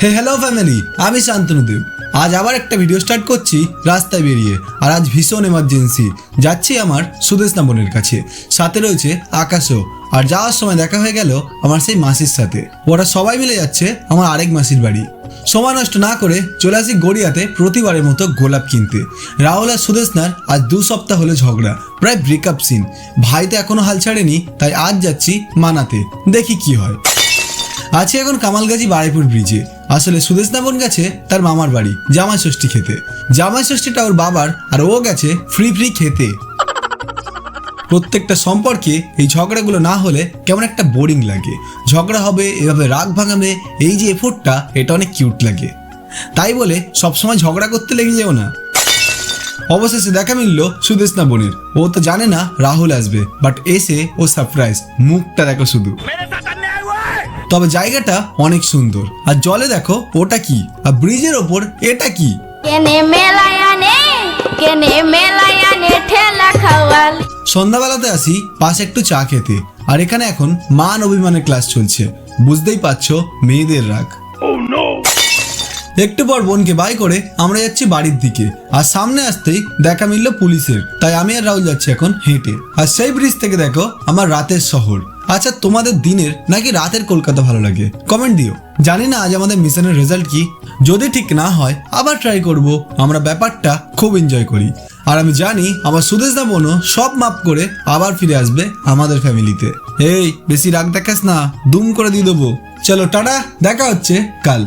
হে hello family, আমি শান্তনুদেব। আজ আবার একটা ভিডিও স্টার্ট করছি রাস্তায় বেরিয়ে। আর আজ ভীষণ এমার্জেন্সি, যাচ্ছি আমার সুদেশনা বোনের কাছে, সাথে রয়েছে আকাশও। আর যাওয়ার সময় দেখা হয়ে গেল আমার সেই মাসির সাথে। ওরা সবাই মিলে যাচ্ছে আমার আরেক মাসির বাড়ি। সময় নষ্ট না করে চলে আসি গড়িয়াতে প্রতিবারের মতো গোলাপ কিনতে। রাহুল আর সুদেশনার আজ 2 সপ্তাহ হলো ঝগড়া, প্রায় ব্রেকআপ সিন। ভাই তো এখনো হাল ছাড়েনি, তাই আজ যাচ্ছি মানাতে, দেখি কি হয়। আছি এখন কামালগাজী বারাইপুর ব্রিজে। আসলে সুদেশনা বোন গেছে তার মামার বাড়ি জামাই ষষ্ঠী খেতে। জামাই ষষ্ঠীটা ওর বাবার, আর ও গেছে ফ্রি খেতে। প্রত্যেকটা সম্পর্কে এই ঝগড়াগুলো না হলে কেমন একটা বোরিং লাগে। ঝগড়া হবে, এভাবে রাগ ভাঙাবে, এই যে এফোর্টটা, এটা অনেক কিউট লাগে। তাই বলে সবসময় ঝগড়া করতে লেগে যেও না। অবশেষে দেখা মিলল সুদেশনা বোনের। ও তো জানে না রাহুল আসবে, বাট এসে ও সারপ্রাইজ। মুখটা দেখো শুধু। তবে জায়গাটা অনেক সুন্দর। আর জলে দেখো ওটা কি, আর ব্রিজের ওপর এটা কি। সন্ধ্যাবেলাতে আসি পাশে একটু চা খেতে। আর এখানে এখন মান অভিমানের ক্লাস চলছে। বুঝতেই পারছো, মেয়েদের রাগ। একটু পর বোনকে বাই করে আমরা যাচ্ছি বাড়ির দিকে। আর সামনে আসতেই দেখা মিলল পুলিশের। তাই আমি আর রাহুল যাচ্ছি এখন হেঁটে। আর সেই ব্রিজ থেকে দেখো আমার রাতের শহর। আচ্ছা, তোমাদের দিনের নাকি রাতের কলকাতা ভালো লাগে? কমেন্ট দিও। জানি না আজ আমাদের মিশনের রেজাল্ট কি। যদি ঠিক না হয় আবার ট্রাই করব। আমরা ব্যাপারটা খুব এনজয় করি। আর আমি জানি আমার সুদেশনা বোনও সব মাপ করে আবার ফিরে আসবে আমাদের ফ্যামিলিতে। এই বেশি রাগ দেখাস না, দুম করে দিয়ে দেবো। চলো টাটা, দেখা হচ্ছে কাল।